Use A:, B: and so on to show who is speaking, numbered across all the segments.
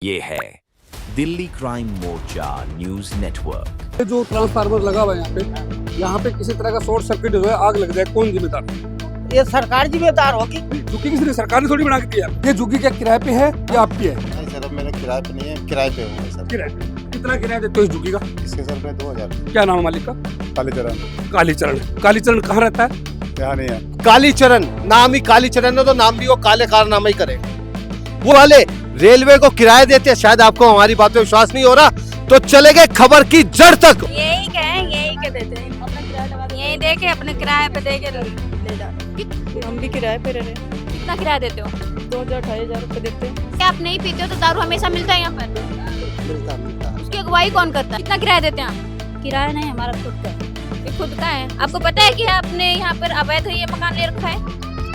A: ये है दिल्ली क्राइम मोर्चा news network.
B: जो ट्रांसफार्मर लगा हुआ है यहाँ पे किसी तरह का शॉर्ट सर्किट हो जाए, आग लग जाए, कौन जिम्मेदार है?
C: ये सरकार जिम्मेदार होगी।
B: झुग्गी किसी ने सरकार ने थोड़ी बना के दिया। ये झुग्गी क्या किराए पे है या आपकी है?
D: नहीं सर, अब मेरे किराए पे नहीं है, किराए पे हूँ सर।
B: किराए। कितना किराया देते हो इस झुग्गी का?
D: इसके सर में 2000।
B: क्या नाम है मालिक का?
D: कालीचरण।
B: कालीचरण। कालीचरण कहाँ रहता है?
D: यहाँ नहीं है।
E: कालीचरण नाम ही कालीचरण है तो नाम भी वो काले कारनामा ही करेगा। वो वाले रेलवे को किराया देते हैं। शायद आपको हमारी बात पे विश्वास नहीं हो रहा तो चले गए खबर की जड़ तक।
F: यही के देते हैं, अपना किराया लगा के यही दे के अपने किराए पे दे के ले जाते।
G: हम भी किराए पे रह रहे हैं।
F: कितना किराया देते हो?
G: 2000-2500 रुपए देते हैं।
F: क्या आप नहीं पीते हो तो दारू हमेशा मिलता है यहाँ पर?
C: मिलता।
F: उसकी अगुवाई कौन करता है? कितना किराया देते हैं आप?
G: किराया नहीं, हमारा खुद का।
F: ये खुद का है। आपको पता है कि आपने यहाँ पर अवैध ये मकान ले रखा है,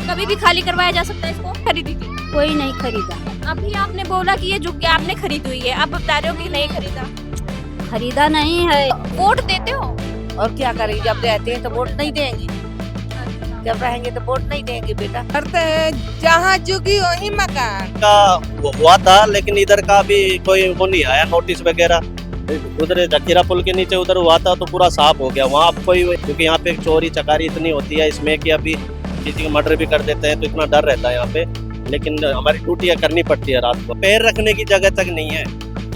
F: कभी भी खाली करवाया जा सकता है। इसको खरीदी थी?
G: कोई नहीं खरीदा।
F: अभी आपने बोला कि ये झुग्गी आपने खरीदी हुई है, आप बता रहे हो कि नहीं खरीदा।
G: खरीदा नहीं है।
F: वोट देते हो?
C: और क्या करेंगे, जब रहते हैं तो वोट नहीं देंगे, जब रहेंगे तो वोट नहीं देंगे बेटा।
H: करते हैं जहाँ झुकी वही मकान
I: का हुआ था, लेकिन इधर का भी कोई वो नहीं आया नोटिस वगैरह। उधर जखीरा पुल के नीचे उधर हुआ था तो पूरा साफ हो गया। वहाँ कोई, क्योंकि यहाँ पे चोरी चकारी इतनी होती है इसमें कि अभी किसी का मर्डर भी कर देते हैं तो इतना डर रहता है यहाँ पे। लेकिन हमारी ड्यूटियाँ करनी पड़ती है रात को। पैर रखने की जगह तक नहीं है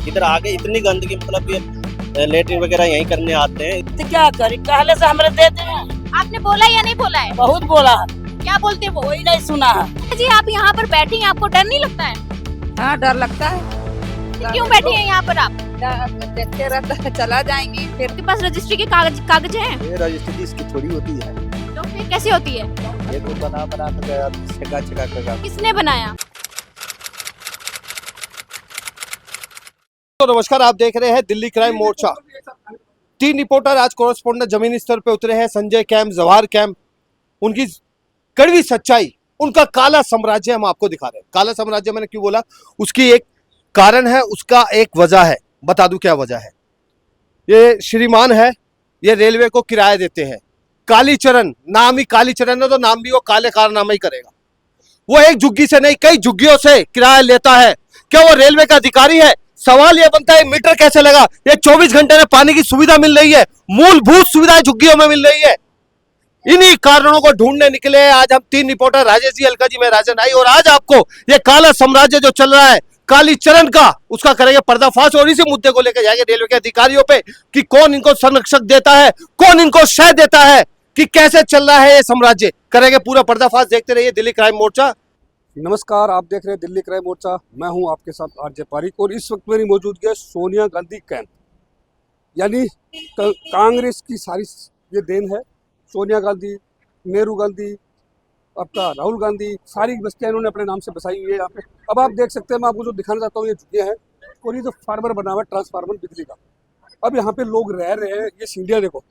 I: इधर आगे, इतनी गंदगी। मतलब ये लेटरिन वगैरह यहीं करने आते हैं।
C: तो क्या करें, कहले से हमारे देते हैं।
F: आपने बोला या नहीं बोला है?
C: बहुत बोला है,
F: क्या बोलते हैं वो?
C: कोई नहीं सुना है।
F: जी आप यहाँ पर बैठी हैं, आपको डर नहीं लगता है?
H: हाँ डर लगता है।
F: क्यों बैठी हैं यहाँ पर आप?
H: देखते रहता है, चला जाएंगे फिर।
F: आपके पास रजिस्ट्री के कागज हैं?
D: ये रजिस्ट्री इसकी थोड़ी होती है,
F: तो फिर कैसे होती है?
D: ये तो बना कर गया, छिका कर।
F: किसने बनाया?
E: तो नमस्कार, आप देख रहे हैं दिल्ली क्राइम मोर्चा। 3 रिपोर्टर आज कोरेस्पोंडेंट जमीनी स्तर पे उतरे हैं। संजय कैंप, जवाहर कैंप, उनकी कड़वी सच्चाई, उनका काला साम्राज्य हम आपको दिखा रहे हैं। काला साम्राज्य मैंने क्यों बोला, उसकी एक कारण है, उसका एक वजह है। बता दूं क्या वजह है। ये श्रीमान है, ये रेलवे को किराया देते हैं। कालीचरण नाम ही कालीचरण है तो नाम भी वो काले कारनामा ही करेगा। वो एक झुग्गी से नहीं, कई झुग्गियों से किराया लेता है। क्या वो रेलवे का अधिकारी है? सवाल यह बनता है मीटर कैसे लगा? ये 24 घंटे में पानी की सुविधा मिल रही है, मूलभूत सुविधाएं झुग्गियों में मिल रही है। इन्हीं कारणों को ढूंढने निकले आज हम 3 रिपोर्टर, राजेश जी, अलका जी, मैं राजन आई। और आज आपको ये काला साम्राज्य जो चल रहा है कालीचरण का, उसका करेंगे पर्दाफाश और इसी मुद्दे को लेकर जाएंगे रेलवे के अधिकारियों पे कि कौन इनको संरक्षक देता है, कौन इनको शय देता है, कि कैसे चल रहा है ये साम्राज्य। करेंगे पूरा पर्दाफाश। देखते रहिए दिल्ली क्राइम मोर्चा।
B: नमस्कार, आप देख रहे हैं दिल्ली क्राइम मोर्चा। मैं हूं आपके साथ आरजे पारिक और इस वक्त मेरी मौजूदगी है सोनिया गांधी कैंप, यानी कांग्रेस की सारी ये देन है। सोनिया गांधी, नेहरू गांधी, आपका राहुल गांधी, सारी बस्तियां इन्होंने अपने नाम से बसाई हुई है यहाँ पे। अब आप देख सकते हैं, मैं आपको जो दिखाना चाहता हूँ, ये झुग्गियाँ हैं और ये जो फार्मर बना हुआ है ट्रांसफार्मर बिजली का। अब यहाँ पे लोग रह रहे हैं। ये सीढ़ियाँ देखो,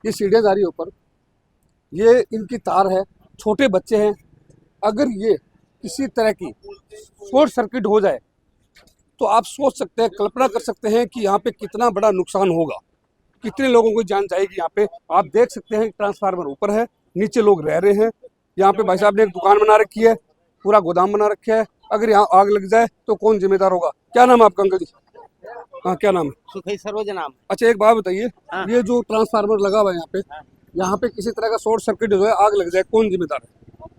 B: ये सीढ़ियाँ जा रही है ऊपर, ये इनकी तार है, छोटे बच्चे हैं। अगर ये किसी तरह की शॉर्ट सर्किट हो जाए तो आप सोच सकते हैं, कल्पना कर सकते हैं कि यहाँ पे कितना बड़ा नुकसान होगा, कितने लोगों को जान जाएगी। यहाँ पे आप देख सकते हैं ट्रांसफार्मर ऊपर है, नीचे लोग रह रहे हैं। यहाँ पे भाई साहब ने एक दुकान बना रखी है, पूरा गोदाम बना रखा है। अगर यहाँ आग लग जाए तो कौन जिम्मेदार होगा? क्या नाम है आपका अंकल जी? हाँ, क्या नाम है?
C: सुखई सरोज नाम।
B: अच्छा, एक बात बताइए, ये जो ट्रांसफार्मर लगा हुआ है यहाँ पे किसी तरह का शॉर्ट सर्किट हो जाए, आग लग जाए, कौन जिम्मेदार है?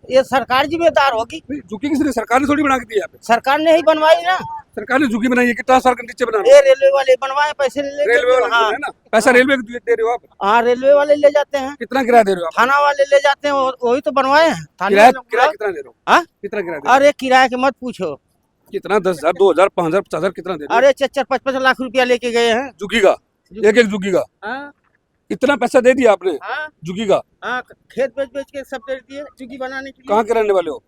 C: ये सरकार जिम्मेदार होगी।
B: झुग्गी किसी ने सरकार ने थोड़ी बना के दिया है?
C: सरकार ने ही बनवाई ना।
B: सरकार ने झुग्गी बनाई है कि ट्रांसफार्मर के नीचे बना?
C: ये रेलवे वाले बनवाए, पैसे ले
B: रेलवे वाले
C: हाँ।
B: है ना, पैसा रेलवे को दे रहे हो आप?
C: हाँ, रेलवे वाले ले जाते हैं।
B: कितना किराया दे रहे हो आप?
C: थाना वाले ले जाते हैं, वही तो बनवाए हैं।
B: किराया कितना दे रहे हो?
C: हाँ?
B: कितना किराया दे रहे हो?
C: अरे किराए के मत पूछो।
B: कितना? 10,000, 2,000, 5,000, 50,000 कितना दे रहे हो?
C: अरे 4-5 लाख रुपया लेके गए हैं
B: झुग्गी का, एक झुग्गी का
C: हाँ?
B: इतना पैसा दे दिया आपने
C: हाँ?
B: झुग्गी का?
C: हाँ, खेत बेच के सब दे दिए चुकी बनाने के लिए।
B: कहाँ के रहने वाले हो?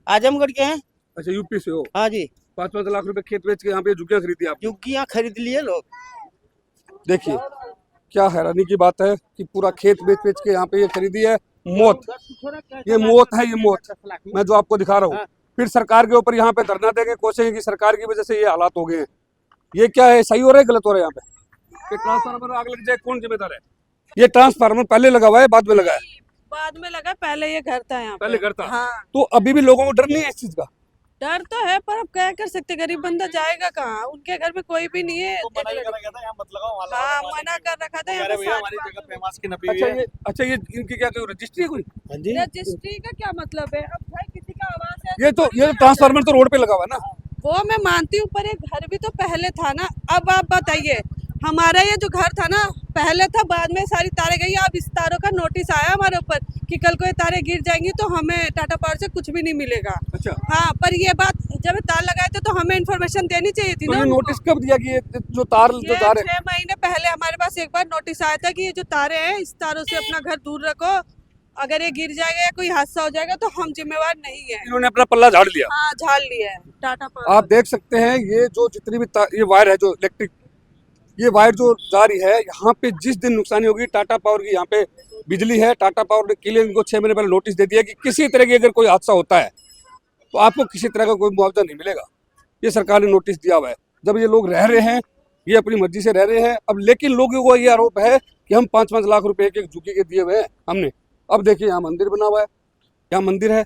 C: आजमगढ़ के हैं।
B: अच्छा, यूपी से हो?
C: हाँ जी,
B: 5-5 लाख रुपए खेत बेच के यहाँ पे झुग्गियाँ खरीदी आप?
C: चुकियाँ खरीद लिए लोग।
B: देखिए क्या हैरानी की बात है कि पूरा खेत बेच बेच के यहाँ पे ये खरीदी है। मौत, ये मौत है, ये मौत मैं जो आपको दिखा रहा हूँ। फिर सरकार के ऊपर यहाँ पे धरना देंगे, कोसेंगे कि सरकार की वजह से ये हालात हो गए हैं। ये क्या है, सही हो रहा है गलत हो रहा है? यहाँ पे ट्रांसफार्मर आग लग जाए, कौन जिम्मेदार है? ये ट्रांसफार्मर पहले लगा हुआ है, बाद में लगा है?
H: बाद में लगा, पहले ये घर था यहाँ पे।
B: पहले घर था।
H: हाँ।
B: तो अभी भी लोगों को डर नहीं है इस चीज का?
G: डर तो है पर अब क्या कर सकते, गरीब बंदा जाएगा कहाँ, उनके घर में कोई भी नहीं है। हाँ मना कर रखा था यहाँ पे
B: अच्छा ये इनकी क्या कोई रजिस्ट्री है कोई?
G: रजिस्ट्री का क्या मतलब है? अब भाई किसी का आवाज है
B: ये ट्रांसफार्मर तो रोड पे लगा हुआ है ना।
G: वो मैं मानती हूँ, पर एक घर भी तो पहले था ना। अब आप बताइए, हमारा ये जो घर था ना पहले था, बाद में सारी तारें गई। अब इस तारों का नोटिस आया हमारे ऊपर कि कल को ये तारें गिर जाएंगी तो हमें टाटा पावर से कुछ भी नहीं मिलेगा।
B: अच्छा
G: हाँ, पर ये बात जब ये तार लगाए थे तो हमें इन्फॉर्मेशन देनी चाहिए थी
B: तो
G: ना
B: ये
G: उनको।
B: नोटिस कब दिया कि ये जो तार
G: ये
B: है
G: 6 महीने पहले हमारे पास एक बार नोटिस आया था कि ये जो तारे हैं इस तारों से अपना घर दूर रखो, अगर ये गिर जाएगा या कोई हादसा हो जाएगा तो हम जिम्मेवार नहीं है।
B: इन्होंने अपना पल्ला झाड़ लिया।
G: हाँ झाड़ लिया है टाटा पावर।
B: आप देख सकते हैं ये जो जितनी भी ये वायर है जो इलेक्ट्रिक, ये वायर जो जा रही है यहाँ पे जिस दिन नुकसानी होगी टाटा पावर की, यहाँ पे बिजली है, टाटा पावर के लिए इनको 6 महीने पहले नोटिस दे दिया कि किसी तरह की अगर कोई हादसा होता है तो आपको किसी तरह का कोई मुआवजा नहीं मिलेगा। ये सरकार ने नोटिस दिया हुआ है। जब ये लोग रह रहे हैं, ये अपनी मर्जी से रह रहे हैं। अब लेकिन लोगों को ये आरोप है कि हम 5-5 लाख रुपए एक झुग्गी के दिए हुए हैं हमने। अब देखिए यहाँ मंदिर बना हुआ है, यहाँ मंदिर है,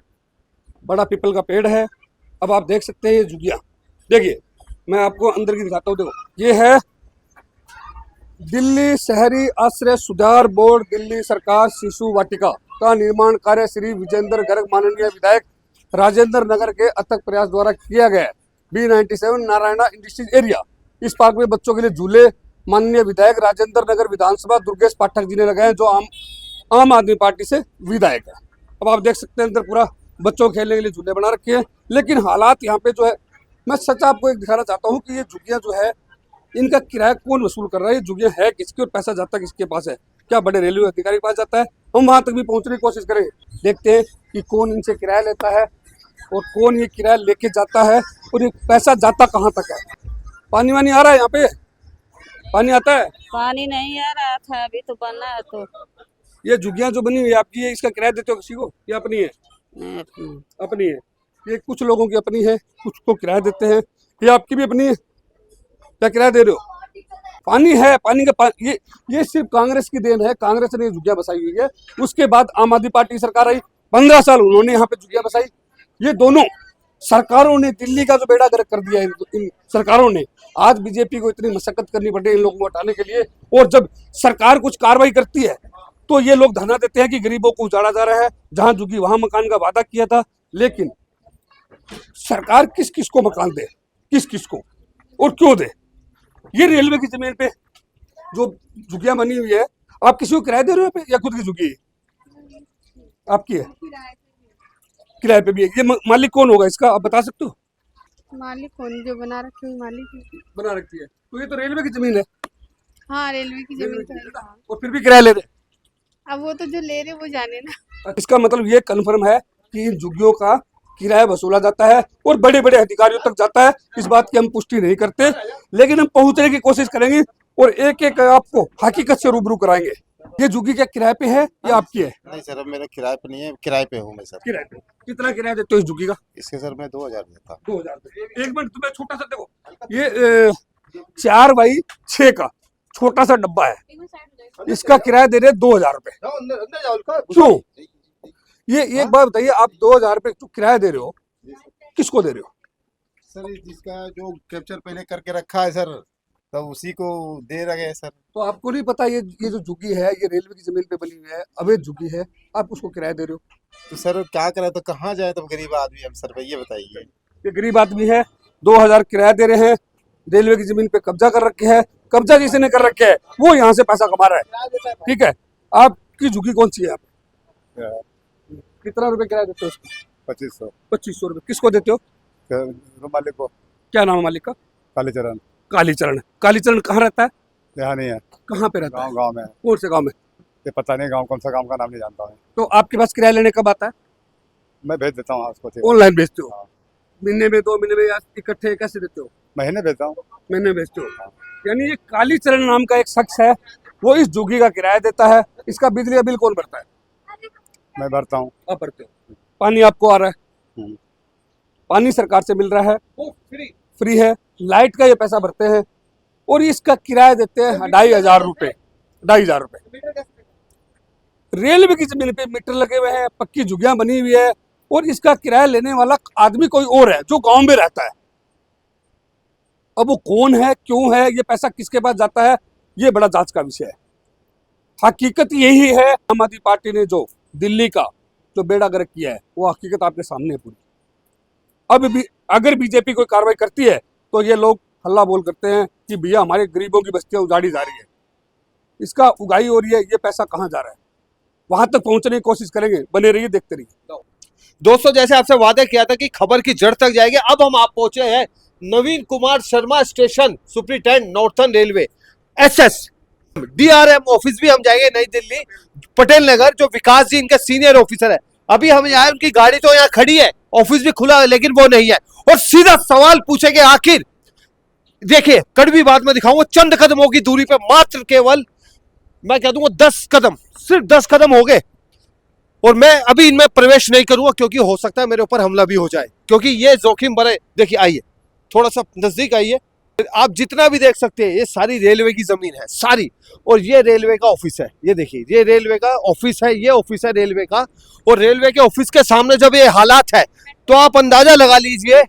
B: बड़ा पीपल का पेड़ है। अब आप देख सकते हैं ये झुग्गियाँ, देखिए मैं आपको अंदर की दिखाता हूँ। देखो ये है दिल्ली शहरी आश्रय सुधार बोर्ड, दिल्ली सरकार शिशु वाटिका का निर्माण कार्य श्री विजेंद्र गर्ग माननीय विधायक राजेंद्र नगर के अथक प्रयास द्वारा किया गया है। B97 Narayana industries area. इस पार्क में बच्चों के लिए झूले माननीय विधायक राजेंद्र नगर विधानसभा दुर्गेश पाठक जी ने लगाए हैं, जो आम आदमी पार्टी से विधायक है। अब आप देख सकते हैं अंदर पूरा बच्चों को खेलने के लिए झूले बना रखे हैं। लेकिन हालात यहाँ पे जो है, मैं सच आपको एक दिखाना चाहता हूँ कि ये झुग्गियाँ जो है इनका किराया कौन वसूल कर रहा है, ये झुग्गियाँ है किसकी और पैसा जाता किसके पास है? क्या बड़े रेलवे अधिकारी के पास जाता है? हम वहाँ तक भी पहुँचने की कोशिश करेंगे, देखते हैं कि कौन इनसे किराया लेता है और कौन ये किराया लेके जाता है और ये पैसा जाता कहाँ तक है। पानी वानी आ रहा है यहाँ पे? पानी आता है?
G: पानी नहीं आ रहा था, अभी तो बना है। तो
B: ये झुग्गियाँ जो बनी हुई है आपकी, ये इसका किराया देते हो किसी को? ये अपनी है? अपनी है। ये कुछ लोगों की अपनी है, कुछ को किराया देते हैं। ये आपकी भी अपनी है? क्या किराया दे रहे हो? पानी है, पानी का ये सिर्फ कांग्रेस की देन है। कांग्रेस ने झुग्गियाँ बसाई हुई है। उसके बाद आम आदमी पार्टी सरकार आई, 15 साल उन्होंने यहाँ पे झुग्गियाँ बसाई। ये दोनों सरकारों ने दिल्ली का जो बेड़ा गर्क कर दिया है इन सरकारों ने। आज बीजेपी को इतनी मशक्कत करनी पड़ी इन लोगों को हटाने के लिए, और जब सरकार कुछ कार्रवाई करती है तो ये लोग धरना देते हैं कि गरीबों को उजाड़ा जा रहा है। जहां झुग्गी वहां मकान का वादा किया था, लेकिन सरकार किस किस को मकान दे, किस किस को और क्यों दे? ये रेलवे की जमीन पे जो झुग्गियां बनी हुई है, आप किसी को किराए दे रहे हो या खुद की झुग्गी आपकी है? किराए पे भी है। ये मालिक कौन होगा इसका, आप बता सकते हो?
H: मालिक कौन, जो बना रखी हुई मालिक है।
B: बना रखी है तो ये तो रेलवे की जमीन है।
H: हाँ रेलवे की जमीन तो है।
B: और फिर भी किराया ले रहे।
H: अब वो तो जो ले रहे वो जाने ना।
B: इसका मतलब ये कन्फर्म है कि इन झुग्गियों का किराया वसूला जाता है और बड़े बड़े अधिकारियों तक जाता है। इस बात की हम पुष्टि नहीं करते, लेकिन हम पहुंचने की कोशिश करेंगे और एक एक आपको हकीकत से रूबरू कराएंगे। ये झुग्गी क्या किराए पे है या आपकी है?
D: नहीं सर, अब मेरा किराए पे नहीं है, किराए पे हूँ मैं सर।
B: किराए पे। कितना किराया देते हो इस झुग्गी का?
D: इसके सर मैं 2000 देता।
B: 2000। एक मिनट, तुम्हें छोटा सा देखो, ये 4x6 का छोटा सा डब्बा है, इसका किराया दे रहे 2000 रुपए। क्यों? ये एक बात बताइए, आप 2000 रुपए किराया दे रहे हो, किसको दे रहे हो?
D: सर जिसका जो कैप्चर पहले करके रखा है सर, तब उसी को दे रहे हैं सर।
B: तो आपको नहीं पता ये जो झुग्गी है ये रेलवे की जमीन पे बनी हुई है, अवैध झुग्गी है, आप उसको किराया दे रहे हो?
D: तो सर क्या करे, तो कहाँ जाए तब गरीब आदमी हम सर, ये बताइए।
B: ये गरीब आदमी है, 2000 किराया दे रहे हैं, रेलवे की जमीन पे कब्जा कर रखे है। कब्जा जिसने कर रखे है वो यहाँ से पैसा कमा रहा है, ठीक है? आपकी झुग्गी कौन सी है? आप कितना रुपए किराया देते हो उसको?
D: 2500।
B: 2500 रुपए। किसको देते हो?
D: मालिक को।
B: क्या नाम है मालिक का?
D: कालीचरण।
B: कालीचरण। कालीचरण कहाँ रहता है?
D: यहाँ नहीं है।
B: कहाँ पे रहता है?
D: गाँव में।
B: कौन से गाँव में?
D: ये पता नहीं, गाँव कौन सा गाँव का नाम नहीं जानता हूँ।
B: तो आपके पास किराया लेने कब आता है?
D: मैं भेज देता हूँ उसको।
B: ऑनलाइन भेजते हो? महीने में, 2 महीने में, या इकट्ठे कैसे देते हो?
D: महीने भेजता हूँ।
B: महीने भेजते हो। यानी ये कालीचरण नाम का एक शख्स है, वो इस झुग्गी का किराया देता है। इसका बिजली का बिल कौन भरता है?
D: मैं भरता हूँ।
B: आप भरते हो। पानी आपको आ रहा है? पानी सरकार से मिल रहा है, फ्री है। लाइट का ये पैसा भरते हैं और इसका किराया देते हैं 2500 रुपए। 2500 रुपए। रेलवे की जमीन पे मीटर लगे हुए हैं, पक्की झुग्गियां बनी हुई है, और इसका किराया लेने वाला आदमी कोई और है जो गांव में रहता है। अब वो कौन है, क्यों है, ये पैसा किसके पास जाता है, ये बड़ा जांच का विषय है। हकीकत यही है, आम आदमी पार्टी ने जो दिल्ली का जो बेड़ा गर्क किया है वो हकीकत आपके सामने है पूरी। अब भी अगर बीजेपी कोई कार्रवाई करती है तो ये लोग हल्ला बोल करते हैं कि भैया हमारे गरीबों की बस्तियां उजाड़ी जा रही है, इसका उगाई हो रही है, ये पैसा कहाँ जा रहा है, वहां तक पहुंचने की कोशिश करेंगे। बने रहिए, देखते रहिए।
E: दोस्तों, जैसे आपसे वादा किया था कि खबर की जड़ तक जाएंगे, अब हम आप पहुंचे हैं Naveen Kumar Sharma station, superintendent northern railway, SS DRM office भी हम जाएंगे नई दिल्ली पटेल नगर, जो विकास जी इनके सीनियर ऑफिसर है। अभी हम यहाँ, उनकी गाड़ी तो यहाँ खड़ी है, ऑफिस भी खुला है, लेकिन वो नहीं है। और सीधा सवाल पूछेंगे, आखिर देखिए कड़वी बात में दिखाऊंगा, चंद कदमों की दूरी पे, मात्र केवल मैं कह दूंगा 10 कदम, सिर्फ 10 कदम हो गए, और मैं अभी इनमें प्रवेश नहीं करूंगा क्योंकि हो सकता है मेरे ऊपर हमला भी हो जाए, क्योंकि ये जोखिम भरे। देखिए, आइए थोड़ा सा नजदीक आइए, आप जितना भी देख सकते हैं ये सारी रेलवे की जमीन है सारी, और ये रेलवे का ऑफिस है। ये देखिए, ये रेलवे का ऑफिस है, ये ऑफिस है रेलवे का। और रेलवे के ऑफिस के सामने जब ये हालात है तो आप अंदाजा लगा लीजिए,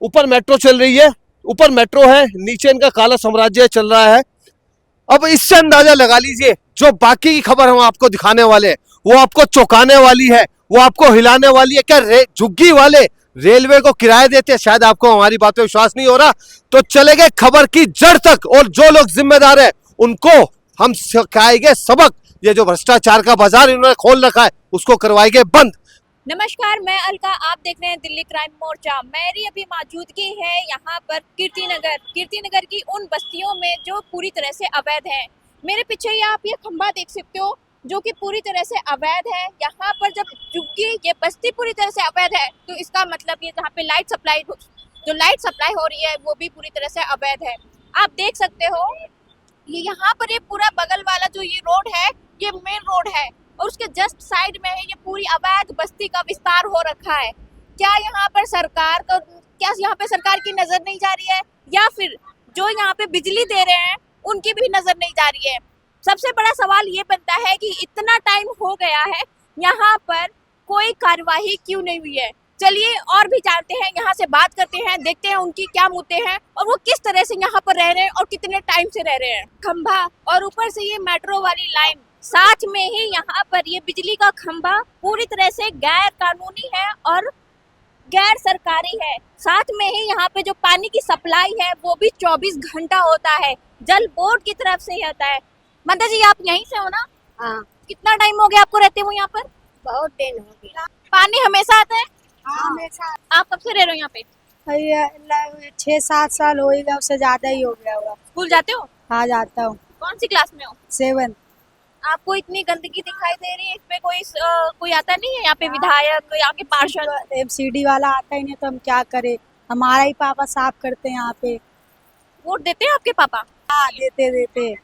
E: ऊपर मेट्रो चल रही है, ऊपर मेट्रो है, नीचे इनका काला साम्राज्य चल रहा है। अब इससे अंदाजा लगा लीजिए, जो बाकी की खबर हम आपको दिखाने वाले हैं वो आपको चौंकाने वाली है, वो आपको हिलाने वाली है। क्या झुग्गी वाले रेलवे को किराया देते हैं? शायद आपको हमारी बात पे विश्वास नहीं हो रहा, तो चले गए खबर की जड़ तक, और जो लोग जिम्मेदार है उनको हम सिखाएंगे सबक। ये जो भ्रष्टाचार का बाजार इन्होंने खोल रखा है उसको करवाएंगे बंद।
F: नमस्कार, मैं अलका, आप देख रहे हैं दिल्ली क्राइम मोर्चा। मेरी अभी मौजूदगी है यहाँ पर कीर्तिनगर की उन बस्तियों में जो पूरी तरह से अवैध है। मेरे पीछे ही आप ये खंबा देख सकते हो जो कि पूरी तरह से अवैध है। यहाँ पर जब झुग्गी, ये बस्ती पूरी तरह से अवैध है तो इसका मतलब ये जहाँ पे लाइट सप्लाई हो रही है वो भी पूरी तरह से अवैध है। आप देख सकते हो ये यहाँ पर ये पूरा बगल वाला जो ये रोड है ये मेन रोड है, और उसके जस्ट साइड में है ये पूरी अवैध बस्ती का विस्तार हो रखा है। क्या यहाँ पर सरकार की नजर नहीं जा रही है, या फिर जो यहाँ पे बिजली दे रहे हैं उनकी भी नजर नहीं जा रही है? सबसे बड़ा सवाल ये बनता है कि इतना टाइम हो गया है, यहाँ पर कोई कार्यवाही क्यों नहीं हुई है? चलिए और भी जानते हैं, यहाँ से बात करते हैं, देखते हैं उनकी क्या मुद्दे हैं और वो किस तरह से यहाँ पर रह रहे हैं और कितने टाइम से रह रहे हैं। खंभा और ऊपर से ये मेट्रो वाली लाइन, साथ में ही यहाँ पर ये बिजली का खंभा पूरी तरह से गैर कानूनी है और गैर सरकारी है। साथ में ही यहाँ पे जो पानी की सप्लाई है वो भी 24 घंटा होता है, जल बोर्ड की तरफ से ही आता है। मंदा जी, आप यहीं से हो ना?
C: हाँ,
F: कितना टाइम हो गया आपको रहते हुए यहाँ पर?
C: बहुत दिन हो गया।
F: पानी हमेशा आता है?
H: हाँ, हमेशा।
F: आप कब से रह रहे हो यहाँ पे?
H: 6-7 साल हो गया, उससे ज्यादा ही हो गया होगा।
F: स्कूल जाते हो?
H: हाँ, जाता हूँ।
F: कौन सी क्लास में हो?
H: 7।
F: आपको इतनी गंदगी दिखाई दे रही है, इस पे कोई आता नहीं है यहाँ पे? विधायक, यहाँ के पार्षद?
H: एमसीडी वाला आता ही नहीं तो हम क्या करें, हमारा ही पापा साफ करते हैं यहाँ पे।
F: वोट देते हैं आपके पापा?
H: हाँ, देते।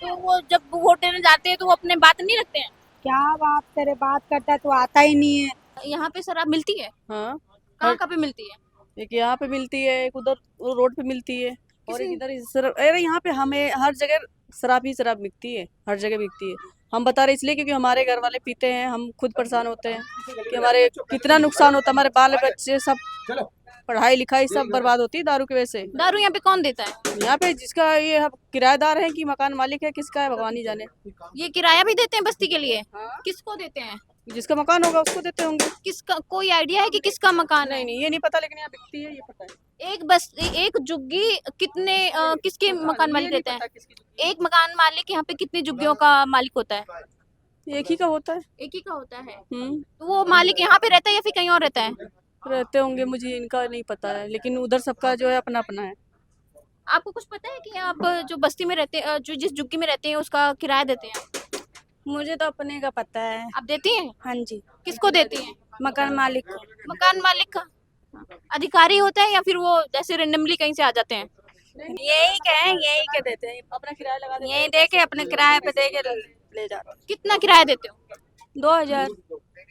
F: तो वो जब वोट देने जाते हैं तो वो अपने बात नहीं रखते हैं?
H: क्या बात करे, बात करता है तो आता ही नहीं है।
F: यहाँ पे शराब मिलती है?
G: हाँ,
F: कहाँ पे मिलती है?
G: एक यहाँ पे मिलती है, एक उधर रोड पे मिलती है, और एक इधर। अरे यहाँ पे हमें हर जगह शराब ही शराब बिकती है, हर जगह बिकती है। हम बता रहे इसलिए क्योंकि हमारे घर वाले पीते हैं, हम खुद परेशान होते हैं कि हमारे कितना नुकसान होता है, हमारे बाल बच्चे सब पढ़ाई लिखाई सब बर्बाद होती है दारू की वजह से।
F: दारू यहाँ पे कौन देता है?
G: यहाँ पे जिसका ये किराएदार है कि मकान मालिक है, किसका है भगवान ही जाने।
F: ये किराया भी देते हैं बस्ती के लिए?
G: हाँ।
F: किसको देते हैं?
G: जिसका मकान होगा उसको देते होंगे।
F: किसका, कोई आइडिया है कि किसका मकान है?
G: नहीं, ये नहीं पता, लेकिन यहाँ बिकती है ये पता है।
F: एक झुग्गी किसके मकान मालिक रहता है? एक मकान मालिक यहाँ पे कितनी झुग्गियों का मालिक होता है?
G: एक ही का होता है।
F: एक ही का होता है। तो वो मालिक यहाँ पे रहता है या फिर कहीं और रहता है?
G: रहते होंगे, मुझे इनका नहीं पता है, लेकिन उधर सबका जो है अपना अपना है।
F: आपको कुछ पता है कि आप जो बस्ती में रहते हैं, जो जिस झुग्गी में रहते हैं उसका किराया देते हैं?
H: मुझे तो अपने का पता है।
F: आप देती हैं?
H: हाँ जी।
F: किसको देती हैं?
H: मकान मालिक को।
F: मकान मालिक का अधिकारी होता है या फिर वो जैसे रेंडमली कहीं से आ जाते हैं?
H: यही के देते हैं,
G: अपना किराया लगा देते हैं।
H: यही दे के अपने किराए पे दे के ले जाते हैं।
F: कितना किराया देते हो?
H: 2000।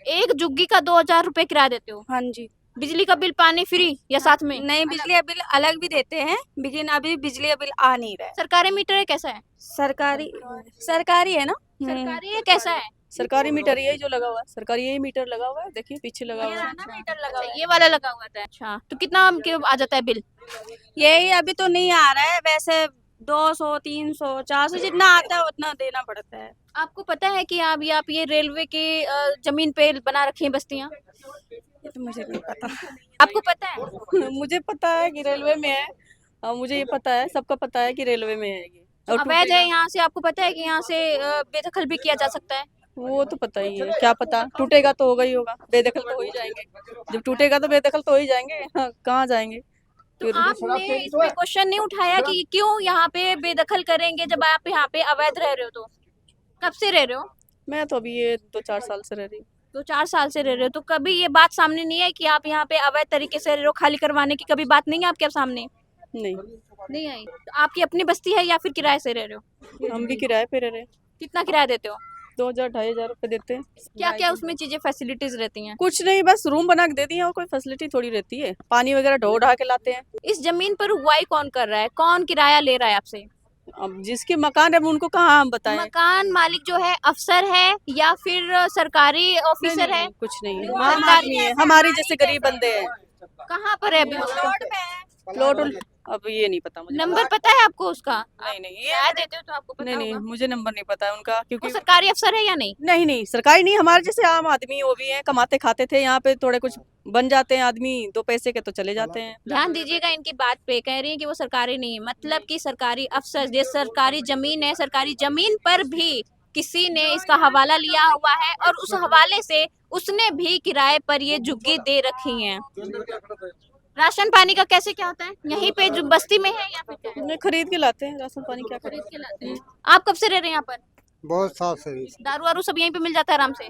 F: एक झुग्गी का 2000 रुपए किराया देते हो?
H: हाँ जी।
F: बिजली का बिल, पानी फ्री या साथ में?
H: नहीं, बिजली का बिल अलग भी देते हैं, लेकिन अभी बिजली का बिल आ नहीं रहा है।
F: सरकारी मीटर है? कैसा है?
H: सरकारी है ना।
F: सरकारी है? कैसा है?
G: सरकारी मीटर यही जो लगा हुआ है, सरकारी यही मीटर लगा हुआ है, देखिए पीछे लगा हुआ है।
F: मीटर लगा हुआ है, ये वाला लगा हुआ था। अच्छा, तो कितना आ जाता है बिल?
H: यही अभी तो नहीं आ रहा है, वैसे 200 300 400 जितना आता है उतना देना पड़ता है।
F: आपको पता है कि आप ये रेलवे के जमीन पे बना रखी हैं बस्तियां?
G: ये तो मुझे नहीं पता।
F: आपको पता है?
G: मुझे पता है कि रेलवे में है, और मुझे ये पता है, सबका पता है कि रेलवे में है ये।
F: तो
G: और
F: अवैध
G: टूटेगा,
F: है यहाँ से, आपको पता है कि यहाँ से बेदखल भी किया जा सकता है?
G: वो तो पता ही है, क्या पता टूटेगा तो होगा ही होगा, बेदखल तो हो ही जाएंगे। जब टूटेगा तो बेदखल तो हो ही जाएंगे, हाँ, कहाँ जाएंगे
F: तो
G: फिर?
F: आपने इस पे क्वेश्चन नहीं उठाया कि क्यों यहाँ पे बेदखल करेंगे जब आप यहाँ पे अवैध रह रहे हो? तो कब से रह रहे हो?
G: मैं तो अभी ये 2-4 साल से रह रही हूँ।
F: 2-4 साल से रह रहे हो, तो कभी ये बात सामने नहीं है कि आप यहाँ पे अवैध तरीके से रह रहे हो? खाली करवाने की कभी बात नहीं है आपके सामने?
G: नहीं,
F: नहीं आई। तो आपकी अपनी बस्ती है या फिर किराए से रह रहे हो?
G: हम भी किराए पे रह रहे हैं।
F: कितना किराया देते हो?
G: 2000-2500 रुपए देते हैं।
F: क्या क्या उसमें चीजें फैसिलिटीज रहती हैं?
G: कुछ नहीं, बस रूम बना के दे दिए, और कोई फैसिलिटी थोड़ी रहती है। पानी वगैरह ढो ढा के लाते हैं।
F: इस जमीन पर उगाई कौन कर रहा है? कौन किराया ले रहा है आपसे?
G: अब जिसके मकान है उनको कहाँ हम बताएं?
F: मकान मालिक जो है अफसर है या फिर सरकारी ऑफिसर है?
G: कुछ नहीं, आम आदमी है, हमारे जैसे गरीब बंदे हैं।
F: कहाँ पर है अभी?
G: प्लॉट अब ये नहीं पता मुझे।
F: नंबर पता है आपको उसका?
G: नहीं नहीं,
F: किराया देते हो तो आपको पता
G: नहीं नहीं,
F: होगा।
G: मुझे नंबर नहीं पता है उनका,
F: वो
G: क्योंकि
F: सरकारी अफसर है या नहीं?
G: नहीं नहीं, सरकारी नहीं, हमारे जैसे आम आदमी वो भी हैं, कमाते खाते थे यहाँ पे, थोड़े कुछ बन जाते हैं आदमी, 2 पैसे के तो चले जाते हैं।
F: ध्यान दीजिएगा इनकी बात पे, कह रही है कि वो सरकारी नहीं है, मतलब कि सरकारी अफसर, ये सरकारी जमीन है, सरकारी जमीन पर भी किसी ने इसका हवाला लिया हुआ है और उस हवाले से उसने भी किराए पर ये झुग्गी दे रखी है। राशन पानी का कैसे क्या होता है यहीं पे जो बस्ती में है या फिर क्या है?
G: उन्हें खरीद के लाते हैं, राशन पानी क्या
F: खरीद
G: खरीद
F: के लाते हैं। आप कब से रह रहे हैं यहाँ पर?
D: बहुत साल से
F: दारू वारू सब यहीं पे मिल जाता है आराम से?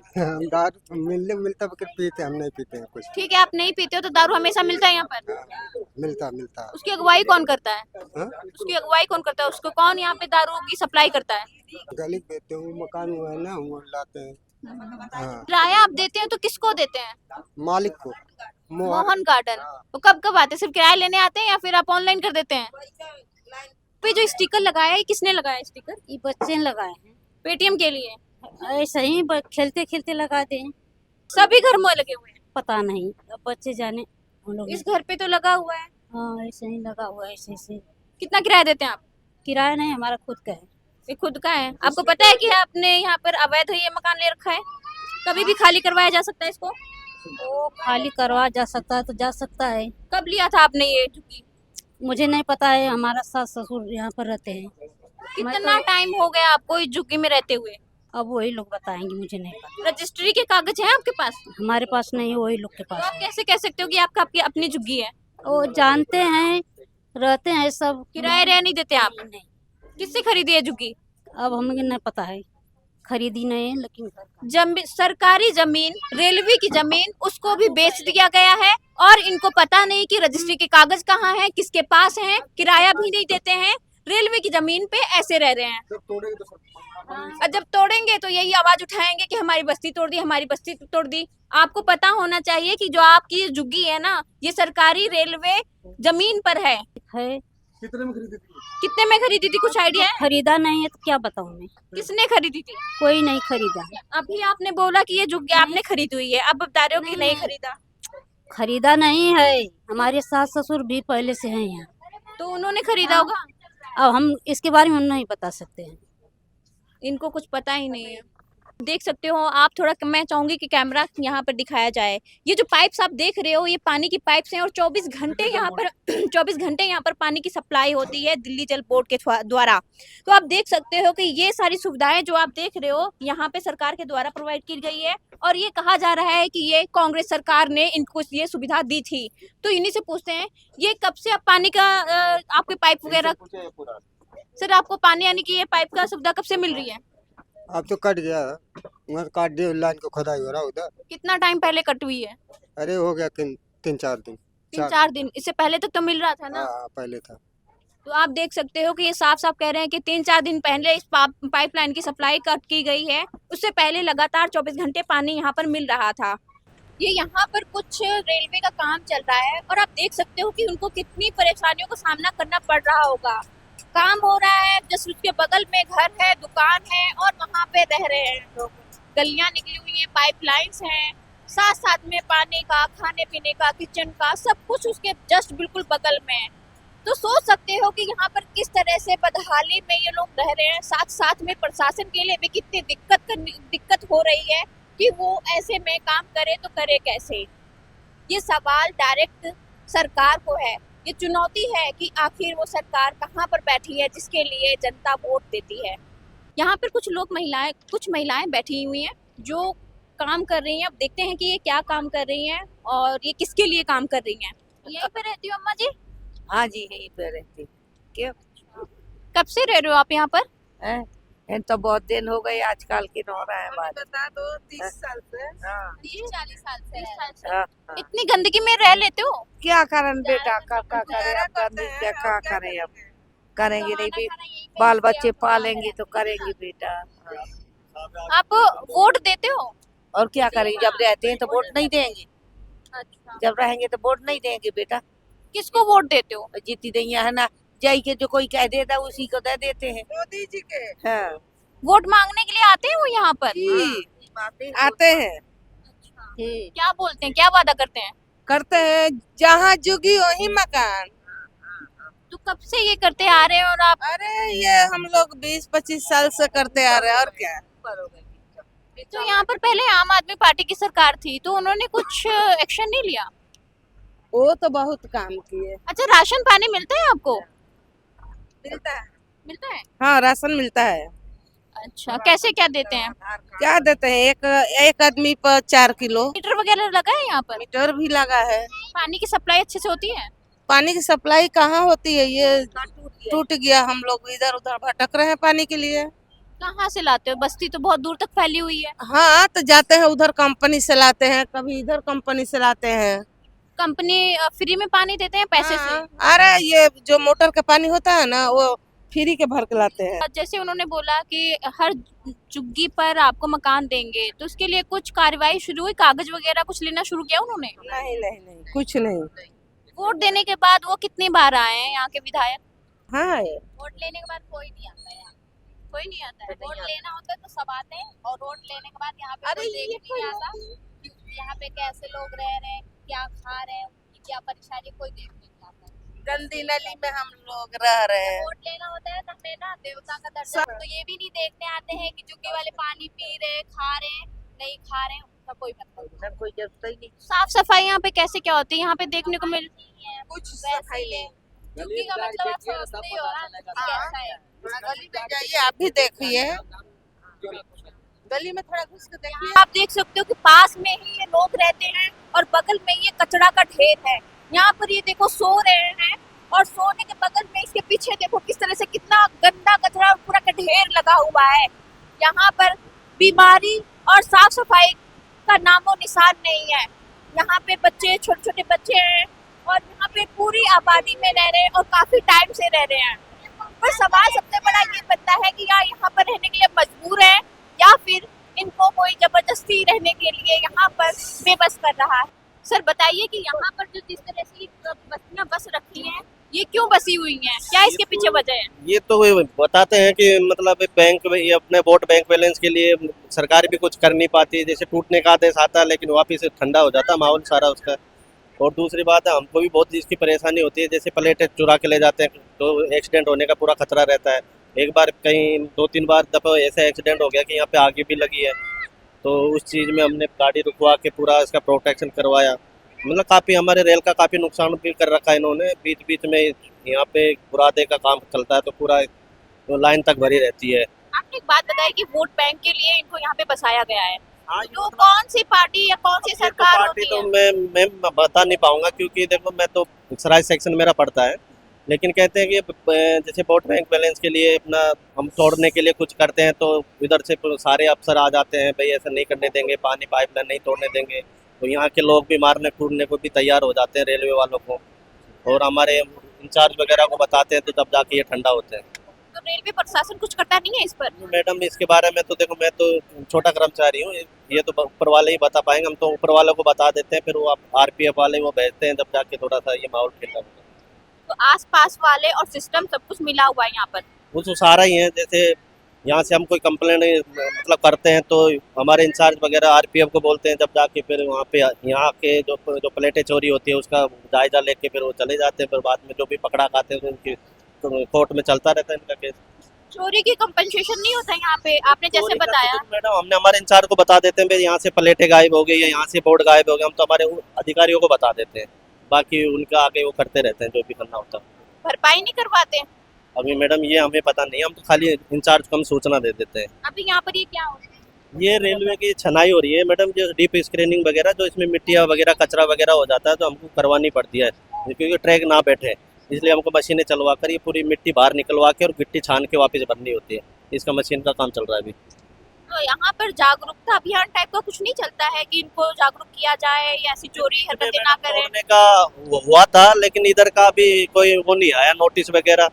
D: दारू मिलता बकर पीते, हम नहीं पीते हैं कुछ।
F: ठीक है, आप नहीं पीते हो तो दारू हमेशा मिलता है यहाँ पर?
D: मिलता
F: उसकी अगुवाई कौन करता है?
D: हाँ?
F: उसकी अगुवाई कौन करता है? उसको कौन यहाँ पे दारू की सप्लाई करता है?
D: गली देते हैं, मकान हुआ है ना, वो लाते हैं। हाँ,
F: किराया आप देते हैं तो किसको देते हैं?
D: मालिक को।
F: मोहन गार्डन। तो कब कब आते हैं? सिर्फ किराया लेने आते हैं या फिर आप ऑनलाइन कर देते हैं? पे जो स्टिकर लगाया है, किसने लगाया है स्टिकर?
H: ये बच्चे ने लगाए हैं,
F: पेटीएम के लिए?
H: ऐसे ही खेलते खेलते लगा दे।
F: सभी घर में लगे हुए हैं?
H: पता नहीं, अब बच्चे जाने उन लोग।
F: इस घर पे तो लगा हुआ है।
H: हाँ, ऐसे ही लगा हुआ है, ऐसे ऐसे।
F: कितना किराया देते हैं आप?
H: किराया नहीं, हमारा खुद का है।
F: ये खुद का है। आपको पता है कि आपने यहाँ पर अवैध ये मकान ले रखा है? कभी भी खाली करवाया जा सकता है इसको?
H: वो खाली करवा जा सकता है तो जा सकता है।
F: कब लिया था आपने ये झुग्गी?
H: मुझे नहीं पता है, हमारा सास ससुर यहाँ पर रहते हैं।
F: कितना टाइम हो गया आपको इस झुग्गी में रहते हुए?
H: अब वही लोग बताएंगे, मुझे नहीं पता।
F: रजिस्ट्री के कागज हैं आपके पास?
H: हमारे पास नहीं, वही लोग के
F: तो
H: पास
F: आप कैसे कह सकते हो कि आपका आपकी अपनी झुग्गी है?
H: वो जानते हैं, रहते हैं सब।
F: किराए रह नहीं देते आप?
H: नहीं,
F: किससे खरीदी है झुग्गी?
H: अब हमें नहीं पता है, खरीदी नहीं है, लेकिन
F: सरकारी जमीन, रेलवे की जमीन, उसको भी बेच दिया गया है और इनको पता नहीं कि रजिस्ट्री के कागज कहाँ हैं, किसके पास हैं, किराया भी नहीं देते हैं, रेलवे की जमीन पे ऐसे रह रहे हैं। और जब तोड़ेंगे तो यही आवाज उठाएंगे कि हमारी बस्ती तोड़ दी, हमारी बस्ती तोड़ दी। आपको पता होना चाहिए कि जो आपकी झुग्गी है ना, ये सरकारी रेलवे जमीन पर है।
B: कितने में खरीदी थी?
F: कितने में खरीदी थी, कुछ आइडिया है?
H: खरीदा नहीं है तो क्या बताऊं मैं।
F: किसने खरीदी थी?
H: कोई नहीं खरीदा।
F: अभी आपने बोला कि ये झुग्गी आपने खरीदी हुई है, अब बता रहे हो कि नहीं खरीदा।
H: खरीदा नहीं है, हमारे सास ससुर भी पहले से हैं यहाँ,
F: तो उन्होंने खरीदा होगा।
H: अब हम इसके बारे में नहीं बता सकते हैं।
F: इनको कुछ पता ही नहीं है। देख सकते हो आप, थोड़ा मैं चाहूंगी कि कैमरा यहाँ पर दिखाया जाए। ये जो पाइप्स आप देख रहे हो, ये पानी की पाइप्स हैं और 24 घंटे यहाँ पर 24 घंटे यहाँ पर पानी की सप्लाई होती है दिल्ली जल बोर्ड के द्वारा। तो आप देख सकते हो कि ये सारी सुविधाएं जो आप देख रहे हो यहाँ पे सरकार के द्वारा प्रोवाइड की गई है और ये कहा जा रहा है कि ये कांग्रेस सरकार ने इनको ये सुविधा दी थी। तो इन्हीं से पूछते हैं, ये कब से आप पानी का आपके पाइप वगैरह, सर आपको पानी यानी कि ये पाइप का सुविधा कब से मिल रही है?
D: अब तो कट गया, वहाँ काट दिया, लाइन को खुदाई हो रहा उधर।
F: कितना टाइम पहले कट हुई है?
D: अरे हो गया 3-4 दिन।
F: 3-4 दिन। इससे पहले तक तो मिल रहा था ना?
D: हाँ, पहले था।
F: तो आप देख सकते हो कि ये साफ साफ कह रहे हैं कि 3-4 दिन पहले इस पाइपलाइन की सप्लाई कट की गई है। उससे पहले लगातार 24 घंटे पानी यहाँ पर मिल रहा था। ये यहाँ पर कुछ रेलवे का काम चल रहा है और आप देख सकते हो कि उनको कितनी परेशानियों का सामना करना पड़ रहा होगा। काम हो रहा है, जस्ट उसके बगल में घर है, दुकान है और वहाँ पे रह रहे हैं लोग। गलियां निकली हुई हैं, पाइपलाइंस हैं, साथ साथ में पानी का, खाने पीने का, किचन का, सब कुछ उसके जस्ट बिल्कुल बगल में है। तो सोच सकते हो कि यहाँ पर किस तरह से बदहाली में ये लोग रह रहे हैं। साथ साथ में प्रशासन के लिए भी कितनी दिक्कत हो रही है कि वो ऐसे में काम करे तो करे कैसे। ये सवाल डायरेक्ट सरकार को है, ये चुनौती है कि आखिर वो सरकार कहाँ पर बैठी है जिसके लिए जनता वोट देती है। यहाँ पर कुछ महिलाएं बैठी हुई हैं जो काम कर रही हैं। अब देखते हैं कि ये क्या काम कर रही हैं और ये किसके लिए काम कर रही हैं। यहीं पे रहती हो अम्मा जी?
C: हाँ जी, यहीं पे रहती। क्यों?
F: कब से रह रहे हो आप यहाँ पर?
C: हैं तो बहुत दिन हो गए, आजकल की नौरा है बात।
G: बता दो 30 साल से।
F: 30-40 साल से।
C: हाँ,
F: इतनी गंदगी में रह लेते हो?
C: क्या करें बेटा, क्या करें अब, क्या करें अब, करेंगे नहीं भी, बाल बच्चे पालेंगे तो करेंगे बेटा।
F: आप वोट देते हो?
C: और क्या करेंगे, जब रहते हैं तो वोट नहीं देंगे,
F: अच्छा,
C: जब रहेंगे तो वोट नहीं देंगे बेटा।
F: किसको वोट देते हो?
C: जीती दैया है ना, जाई के जो कोई कह देता उसी को दे देते हैं।
G: मोदी जी के
C: हाँ,
F: वोट मांगने के लिए आते हैं वो यहाँ पर?
G: आते हैं,
F: क्या बोलते हैं, क्या वादा करते हैं?
G: करते हैं, जहाँ जुगी वही मकान।
F: तो कब से ये करते आ रहे हैं और आप?
G: अरे ये हम लोग 20-25 साल से करते आ रहे हैं, और क्या।
F: तो यहाँ पर पहले आम आदमी पार्टी की सरकार थी तो उन्होंने कुछ एक्शन नहीं लिया?
G: वो तो बहुत काम किए।
F: अच्छा, राशन पानी मिलता है आपको?
G: मिलता है।
F: है?
G: हाँ, राशन मिलता है।
F: अच्छा, कैसे क्या देते हैं?
G: क्या देते हैं, एक आदमी पर 4 किलो।
F: मीटर वगैरह लगा है यहाँ पर?
G: मीटर भी लगा है।
F: पानी की सप्लाई अच्छे से होती है?
G: पानी की सप्लाई कहाँ होती है, ये टूट गया। हम लोग इधर उधर भटक रहे हैं पानी के लिए।
F: कहाँ से लाते हो? बस्ती तो बहुत दूर तक फैली हुई है।
G: हाँ, तो जाते हैं उधर कंपनी से लाते हैं, कभी इधर कंपनी से लाते हैं।
F: कंपनी फ्री में पानी देते हैं पैसे से?
G: अरे ये जो मोटर का पानी होता है ना, वो फ्री के भर के लाते हैं।
F: जैसे उन्होंने बोला कि हर झुग्गी पर आपको मकान देंगे, तो उसके लिए कुछ कार्रवाई शुरू हुई, कागज वगैरह कुछ लेना शुरू किया उन्होंने?
G: नहीं, कुछ नहीं।
F: वोट देने के बाद वो कितनी बार आए हैं यहाँ के विधायक?
G: हाँ,
F: वोट लेने के बाद कोई नहीं आता है यहाँ, कोई नहीं आता है। वोट लेना होता है तो सब आते हैं, और वोट लेने के बाद यहाँ पे कोई देखने नहीं आता कि यहाँ पे कैसे लोग रह रहे हैं, क्या खा रहे हैं, उनकी क्या परेशानी, कोई देखने नहीं आता।
G: गंदी नली में हम लोग रह रहे हैं।
F: वोट लेना होता है तो हमें ना देवता का दर्शन, तो ये भी नहीं देखने आते हैं कि चुग्गी वाले पानी पी रहे, खा रहे हैं, नहीं खा रहे हैं, उसका कोई मतलब
C: कोई जरूरत ही नहीं।
F: साफ सफाई यहाँ पे कैसे क्या होती है? यहाँ पे देखने को मिलती है
G: कुछ
F: सफाई नहीं। चुग्गी का मतलब आप समझते ही हो ना कैसा है।
G: गली में जाइए, आप भी देखिए, गली में थोड़ा घुस के देखिए।
F: आप देख सकते हो कि पास में ही ये लोग रहते हैं और बगल में ये कचरा का ढेर है। यहाँ पर ये देखो सो रहे हैं, और सोने के बगल में इसके पीछे देखो किस तरह से कितना गंदा कचरा पूरा का ढेर लगा हुआ है। यहाँ पर बीमारी और साफ सफाई का नामो निशान नहीं है। यहाँ पे बच्चे, छोटे छोटे बच्चे हैं, और यहाँ पे पूरी आबादी में रह रहे हैं और काफी टाइम से रह रहे हैं। पर सवाल सबसे बड़ा ये बनता है कि यहाँ पर रहने के लिए मजबूर है, या फिर इनको कोई जबरदस्ती रहने के लिए यहाँ पर बेबस कर रहा है। सर बताइए कि यहाँ पर जो जिस तरह से बस्तियाँ बस रखी हैं, ये क्यों बसी हुई हैं, क्या इसके पीछे वजह है?
I: ये तो बताते हैं कि मतलब बैंक में ये अपने वोट बैंक बैलेंस के लिए सरकार भी कुछ कर नहीं पाती है। जैसे टूटने का आदेश आता है लेकिन वापिस ठंडा हो जाता है माहौल सारा उसका। और दूसरी बात है, हमको भी बहुत इसकी परेशानी होती है। जैसे प्लेटें चुरा के ले जाते हैं तो एक्सीडेंट होने का पूरा खतरा रहता है। एक बार कहीं 2-3 बार दफ़ा ऐसा एक्सीडेंट हो गया कि यहाँ पे आगे भी लगी है, तो उस चीज़ में हमने गाड़ी रुकवा के पूरा इसका प्रोटेक्शन करवाया। मतलब काफ़ी हमारे रेल का काफ़ी नुकसान भी कर रखा है इन्होंने। बीच बीच में यहाँ पे बुरादे का काम चलता है तो पूरा तो लाइन तक भरी रहती है।
F: आपने एक बात बताई कि वोट बैंक के लिए इनको यहाँ पे बसाया गया है, तो कौन सी पार्टी या कौन सी सरकार
I: पार्टी
F: होती
I: तो
F: है?
I: मैं बता नहीं पाऊंगा, क्योंकि देखो मैं तो सराय सेक्शन मेरा पड़ता है। लेकिन कहते हैं कि जैसे वोट बैंक बैलेंस के लिए अपना हम तोड़ने के लिए कुछ करते हैं तो इधर से सारे अफसर आ जाते हैं, भाई ऐसा नहीं करने देंगे, पानी पाइपलाइन नहीं तोड़ने देंगे। तो यहाँ के लोग भी मारने कूदने को भी तैयार हो जाते हैं रेलवे वालों को, और हमारे इंचार्ज वगैरह को बताते हैं तो तब जाके ये ठंडा होते हैं।
F: तो रेलवे प्रशासन कुछ करता नहीं है इस पर?
I: मैडम इसके बारे में तो देखो, मैं तो छोटा कर्मचारी हूँ, ये तो ऊपर वाले ही बता पाएंगे। हम तो ऊपर वालों को बता देते हैं, फिर वो RPF वाले वो भेजते हैं, तब जाके थोड़ा सा ये माहौल ठंडा होता है।
F: तो आसपास वाले और सिस्टम सब कुछ मिला हुआ है यहाँ पर?
I: वो तो सारा ही है। जैसे यहाँ से हम कोई कंप्लेंट मतलब करते हैं तो हमारे इंचार्ज वगैरह आरपीएफ को बोलते हैं, जब जाके फिर वहाँ पे यहाँ के जो प्लेटें चोरी होती है उसका जायजा लेके फिर वो चले जाते हैं, फिर बाद में जो भी पकड़ा खाते हैं तो उनकी तो कोर्ट में चलता रहता है इनका केस।
F: चोरी की कंपनसेशन नहीं होता यहाँ पे, आपने जैसे
I: चोरी का
F: बताया।
I: तो मैडम हमने हमारे इंचार्ज को बता देते हैं भाई यहाँ से प्लेटें गायब हो गई या यहाँ से बोर्ड गायब हो गया, हम तो हमारे अधिकारियों को बता देते हैं, बाकी उनका आगे वो करते रहते हैं जो भी करना होता है।
F: भरपाई नहीं करवाते हैं?
I: अभी मैडम ये हमें पता नहीं, हम तो खाली इंचार्ज को हम सूचना दे देते हैं।
F: अभी यहाँ पर ये क्या हो रहा है?
I: ये रेलवे की छनाई हो रही है मैडम, जो डीप स्क्रीनिंग वगैरह, जो इसमें मिट्टिया वगैरह कचरा वगैरह हो जाता है तो हमको करवानी पड़ती है, क्योंकि ट्रैक ना बैठे, इसलिए हमको मशीनें चलवा कर ये पूरी मिट्टी बाहर निकलवा के और गिट्टी छान के वापस भरनी होती है। इसका मशीन का काम चल रहा है अभी।
F: तो यहाँ पर जागरूकता अभियान टाइप का कुछ नहीं चलता है कि इनको जागरूक किया जाए या ऐसी चोरी हरकतें ना करें?
I: तोड़ने का हुआ था लेकिन इधर का भी कोई वो नहीं आया नोटिस वगैरह।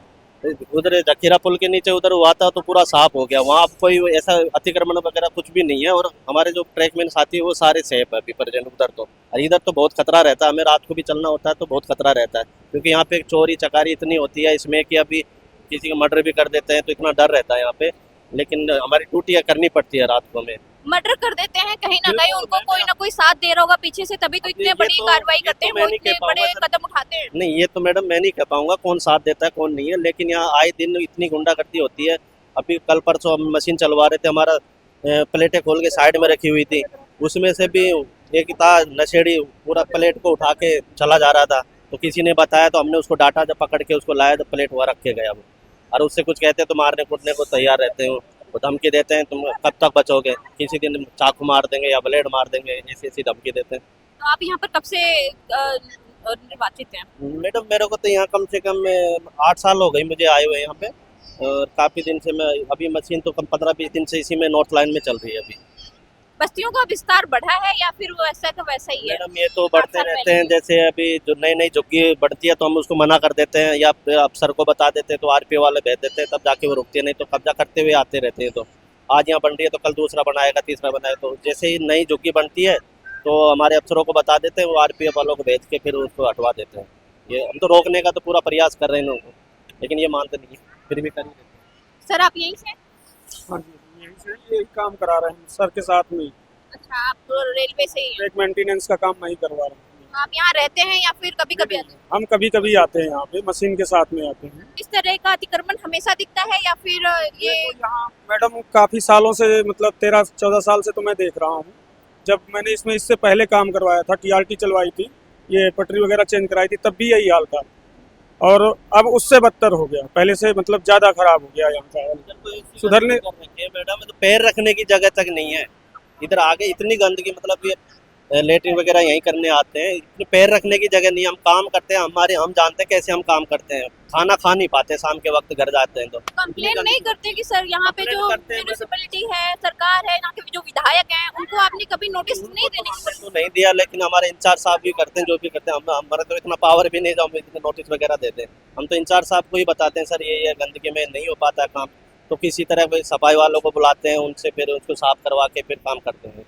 I: उधर जखीरा पुल के नीचे उधर हुआ था तो पूरा साफ हो गया, वहाँ कोई ऐसा अतिक्रमण वगैरह कुछ भी नहीं है, और हमारे जो ट्रैकमैन साथी है वो सारे सेफ है अभी प्रेजेंट उधर तो। और इधर तो बहुत खतरा रहता है, हमें रात को भी चलना होता है तो बहुत खतरा रहता है, क्योंकि यहाँ पे चोरी चकारी इतनी होती है इसमें कि अभी किसी का मर्डर भी कर देते हैं तो इतना डर रहता है यहाँ पे, लेकिन हमारी ड्यूटियाँ करनी पड़ती है रात को हमें।
F: मर्डर कर देते हैं कहीं ना कहीं, उनको कोई ना कोई साथ दे रहा होगा पीछे से, तभी तो इतने बड़ी कार्रवाई करते हैं, वो इतने बड़े कदम उठाते हैं।
I: नहीं ये तो मैडम मैं नहीं कह पाऊंगा कौन साथ देता है कौन नहीं है, लेकिन यहाँ आए दिन इतनी गुंडागर्दी होती है। अभी कल परसों हम मशीन चलवा रहे थे, हमारा प्लेटें खोल के साइड में रखी हुई थी, उसमें से भी एक था नशेड़ी पूरा प्लेट को उठा के चला जा रहा था, तो किसी ने बताया तो हमने उसको डांटा, जब पकड़ के उसको लाया तो प्लेट वहाँ रख के गया वो, और उससे कुछ कहते हैं तो मारने कूटने को तैयार रहते हैं, वो धमकी देते हैं तुम कब तक बचोगे, किसी दिन चाकू मार देंगे या ब्लेड मार देंगे, ऐसी ऐसी धमकी देते हैं।
F: तो आप यहाँ पर कब से निर्वाचित हैं?
I: मैडम मेरे को तो यहाँ कम से कम 8 साल हो गई मुझे आए हुए यहाँ पे, और काफ़ी दिन से मैं अभी मशीन तो कम 15-20 दिन से इसी में नॉर्थ लाइन में चल रही है अभी।
F: बस्तियों का विस्तार बढ़ा है या फिर वो ऐसा का वैसा ही है?
I: मैडम ये तो बढ़ते रहते हैं, जैसे अभी जो नई नई झुग्गी बढ़ती है तो हम उसको मना कर देते हैं या फिर अफसर को बता देते हैं तो आरपीओ वाले भेज देते हैं, तब जाके वो रुकते हैं, नहीं तो कब्जा करते हुए आते रहते हैं। तो आज यहाँ बन रही है तो कल दूसरा बनाएगा, तीसरा बनाएगा, तो जैसे ही नई झुग्गी बनती है तो हमारे अफसरों को बता देते हैं, वो आरपीएफ वालों को भेज के फिर उसको हटवा देते हैं। ये हम तो रोकने का तो पूरा प्रयास कर रहे हैं लोगों को, लेकिन ये मानते नहीं, फिर भी कर ही देते हैं।
F: सर आप यहीं से?
B: हाँ जी, यहीं से यही काम करा रहे हैं सर के साथ में।
F: अच्छा, आप तो रेलवे से ही हैं?
B: ट्रैक मेंटेनेंस का काम मैं ही करवा रहा हूँ।
F: आप यहाँ रहते हैं या फिर कभी कभी आते हैं?
B: हम कभी कभी आते हैं यहाँ पे, मशीन के साथ में आते हैं।
F: इस तरह का अतिक्रमण हमेशा दिखता है या फिर ये?
B: यहाँ मैडम काफ़ी सालों से, मतलब 13-14 साल से तो मैं देख रहा हूँ। जब मैंने इसमें इससे पहले काम करवाया था, टीआरटी चलवाई थी, ये पटरी वगैरह चेंज कराई थी, तब भी यही हाल था, और अब उससे बदतर हो गया, पहले से मतलब ज़्यादा खराब हो गया यहाँ का सुधरने।
I: मैडम तो पैर रखने की जगह तक नहीं है इधर, आगे इतनी गंदगी, मतलब ये लेटरिन वगैरह यहीं करने आते हैं, इतने पैर रखने की जगह नहीं है। हम काम करते हैं, हम जानते हैं कैसे हम काम करते हैं, खाना खा नहीं पाते, शाम के वक्त घर जाते हैं तो
F: कंप्लेन नहीं करते कि सर यहाँ पे जो म्यूनिसिपैलिटी है, सरकार है, यहाँ के जो विधायक हैं, उनको आपने कभी नोटिस नहीं देने की?
I: तो नहीं दिया, लेकिन हमारे इंचार्ज साहब भी करते हैं जो भी करते हैं, हमारा तो इतना पावर भी नहीं जो हम इतने नोटिस वगैरह देते हैं। हम तो इंचार्ज साहब को ही बताते हैं सर ये गंदगी में नहीं हो पाता है काम, तो किसी तरह सफाई वालों को बुलाते हैं, उनसे फिर उसको साफ करवा के फिर काम करते हैं।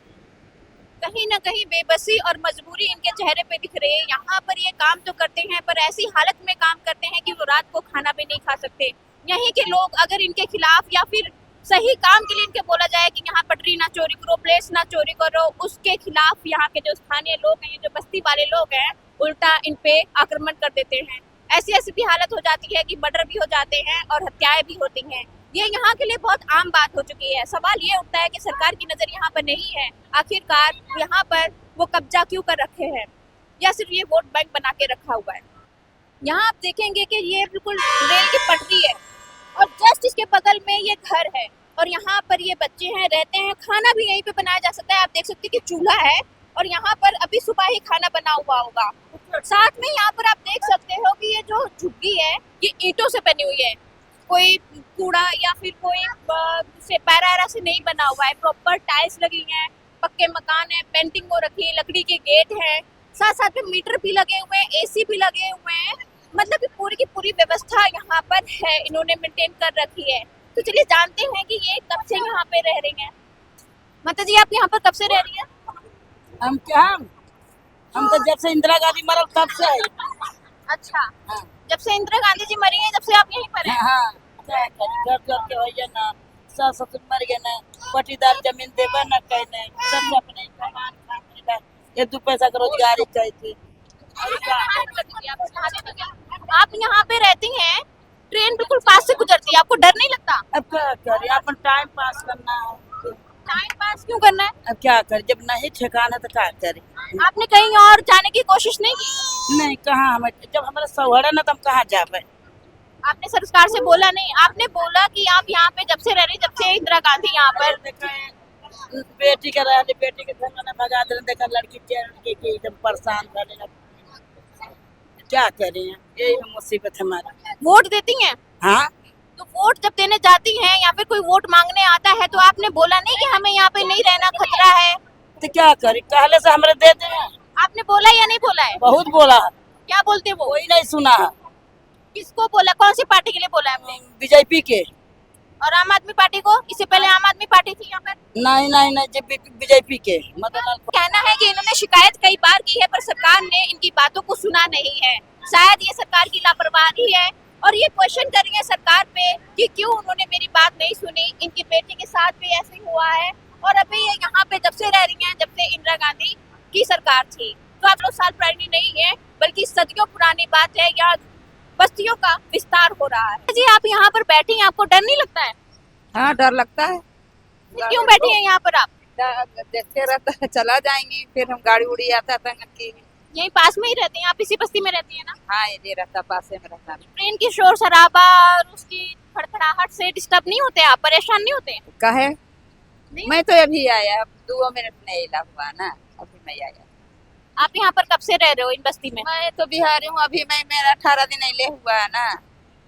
F: कहीं ना कहीं बेबसी और मजबूरी इनके चेहरे पे दिख रही है। यहाँ पर ये काम तो करते हैं पर ऐसी हालत में काम करते हैं कि वो रात को खाना भी नहीं खा सकते। यहीं के लोग अगर इनके खिलाफ या फिर सही काम के लिए इनके बोला जाए कि यहाँ पटरी ना चोरी करो, प्लेस ना चोरी करो, उसके खिलाफ यहाँ के जो स्थानीय लोग हैं, जो बस्ती वाले लोग हैं, उल्टा इन पे आक्रमण कर देते हैं। ऐसी ऐसी भी हालत हो जाती है कि मर्डर भी हो जाते हैं और हत्याएं भी होती हैं। ये यहाँ के लिए बहुत आम बात हो चुकी है। सवाल ये उठता है कि सरकार की नज़र यहाँ पर नहीं है, आखिरकार यहाँ पर वो कब्जा क्यों कर रखे हैं, या सिर्फ ये वोट बैंक बना के रखा हुआ है। यहाँ आप देखेंगे कि ये बिल्कुल रेल की पटरी है और जस्ट इसके बगल में ये घर है, और यहाँ पर ये बच्चे हैं, रहते हैं, खाना भी यहीं पे बनाया जा सकता है। आप देख सकते हैं कि चूल्हा है और यहाँ पर अभी सुबह ही खाना बना हुआ होगा। साथ में यहाँ पर आप देख सकते हो कि ये जो झुग्गी है ये ईंटों से बनी हुई है, कोई कूड़ा या फिर कोई से पैरा से नहीं बना हुआ है। प्रॉपर टाइल्स लगी हैं, पक्के मकान है, पेंटिंग हो रखी है, लकड़ी के गेट हैं, साथ साथ में मीटर भी लगे हुए हैं, एसी भी लगे हुए हैं। मतलब कि पूरी की पूरी व्यवस्था यहाँ पर है, इन्होंने मेंटेन कर रखी है। तो चलिए जानते हैं कि ये कब से यहाँ पे रह रही हैं। माता जी आप यहाँ पर कब से रह रही है?
C: हम तो जब से इंदिरा गांधी मरल तब से है।
F: अच्छा, जब से इंदिरा गांधी जी मरी है जब से आप यहीं पर हैं?
C: हाँ, घर के हो ना, सास ससुर मर गए ना, पट्टीदार जमीन देबा न कहने सब अपने कमान खाने का ये 2 पैसा का रोजगारी चाहिए।
F: आप यहाँ पे रहती हैं, ट्रेन बिल्कुल पास से गुजरती है, आपको डर नहीं लगता?
C: अब क्या करें, अपन टाइम पास करना है।
F: टाइम पास क्यों करना है?
C: अब क्या करें, जब नहीं ठिकाना तो क्या करें।
F: आपने कहीं और जाने की कोशिश नहीं की?
C: नहीं, कहाँ हम, जब हमारा सौहरा ना तो हम कहाँ जावे।
F: आपने सरकार से बोला नहीं? आपने बोला कि आप यहाँ पे जब से रह रही, जब से इंदिरा गांधी यहाँ पर
C: बेटी का रहा, बेटी के घर में भगा दे, देखा लड़की के एकदम परेशान करने लगे। क्या करें, यही मुसीबत हमारा।
F: वोट देती हैं?
C: हाँ,
F: तो वोट जब देने जाती हैं या फिर कोई वोट मांगने आता है तो आपने बोला नहीं कि हमें यहाँ पे नहीं रहना, खतरा है?
C: तो क्या करें, कहले से हमारे दे दे।
F: आपने बोला या नहीं बोला है?
C: बहुत बोला।
F: क्या बोलते वो?
C: कोई नहीं सुना।
F: किसको बोला, कौन सी पार्टी के लिए बोला है आपने?
C: बीजेपी के।
F: और आम आदमी पार्टी को? इससे पहले आम आदमी पार्टी थी यहाँ पर?
C: नहीं, जब बीजेपी के मतलब
F: कहना है कि इन्होंने शिकायत कई बार की है पर सरकार ने इनकी बातों को सुना नहीं है। शायद ये सरकार की लापरवाही है और ये क्वेश्चन कर रही है सरकार पे कि क्यों उन्होंने मेरी बात नहीं सुनी। इनकी बेटी के साथ भी ऐसे ही हुआ है और अभी ये यहाँ पे जब से रह रही हैं, जब से इंदिरा गांधी की सरकार थी। तो आप 2 साल पुरानी नहीं है बल्कि सदियों पुरानी बात है। यहाँ बस्तियों का विस्तार हो रहा है। जी आप यहाँ पर बैठी हैं, आपको डर नहीं लगता है?
C: हाँ, डर लगता है।
F: क्यों बैठी हैं यहाँ पर आप?
C: देखते रहता है, चला जाएंगे फिर हम गाड़ी उड़ी आता था की।
F: यहीं पास में ही रहती हैं आप? इसी बस्ती में रहती हैं ना?
C: हाँ, ये रहता पास में रहता।
F: ट्रेन की शोर शराबा और उसकी खड़खड़ाहट से डिस्टर्ब नहीं होते आप? परेशान नहीं होते?
C: कहे
F: नहीं?
C: मैं तो अभी आया, अब 2 मिनट नहीं हिला हुआ ना, अभी मैं आया।
F: आप यहाँ पर कब से रह रहे हो इन बस्ती में?
C: मैं तो बिहारी हूँ, अभी मेरा 18 दिन नहीं ले हुआ है ना।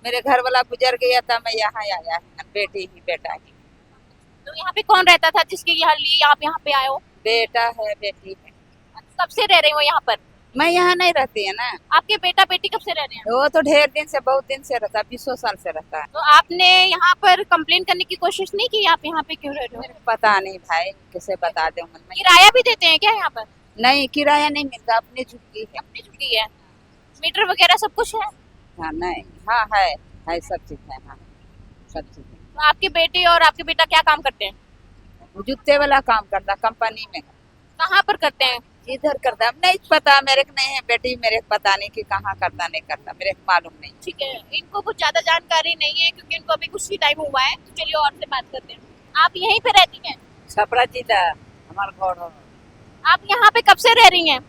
C: मेरे घर वाला गुजर गया था, मैं यहाँ आया, बेटी ही बेटा ही।
F: तो यहाँ पे कौन रहता था जिसके लिए आप यहाँ पे आए हो?
C: बेटा है, बेटी है।
F: कब से रह रहे हो यहाँ पर?
C: मैं यहाँ नहीं रहती है ना।
F: आपके बेटा बेटी कब से रह रहे हैं?
C: वो तो ढेर दिन से, बहुत दिन से रहता है, 20 साल से रहता है।
F: तो आपने यहाँ पर कंप्लेन करने की कोशिश नहीं की आप यहाँ पे क्यों रह रहे हो?
C: पता नहीं भाई, किसे बता दे। मन में
F: किराया भी देते हैं क्या यहाँ पर?
C: नहीं, किराया नहीं मिलता, अपनी झुग्गी है।
F: अपनी झुग्गी है, मीटर वगैरह सब कुछ है?
C: हाँ, नहीं, हाँ है सब चीज है। हाँ, सब चीज है।
F: तो आपके बेटे और आपके बेटा क्या काम करते हैं?
C: जूते वाला काम करता, कंपनी में।
F: कहाँ पर करते हैं?
C: इधर करता, अब नहीं पता, मेरे को नहीं है बेटी, मेरे को पता नहीं कि कहाँ करता नहीं करता, मेरे को मालूम नहीं।
F: ठीक है, इनको कुछ ज्यादा जानकारी नहीं है क्योंकि इनको अभी कुछ ही टाइम हुआ है। तो चलिए और से बात करते हैं। आप यहीं पे रहती हैं?
C: छपरा जिला हमारा घर है।
F: आप यहाँ पे कब से रह रही हैं?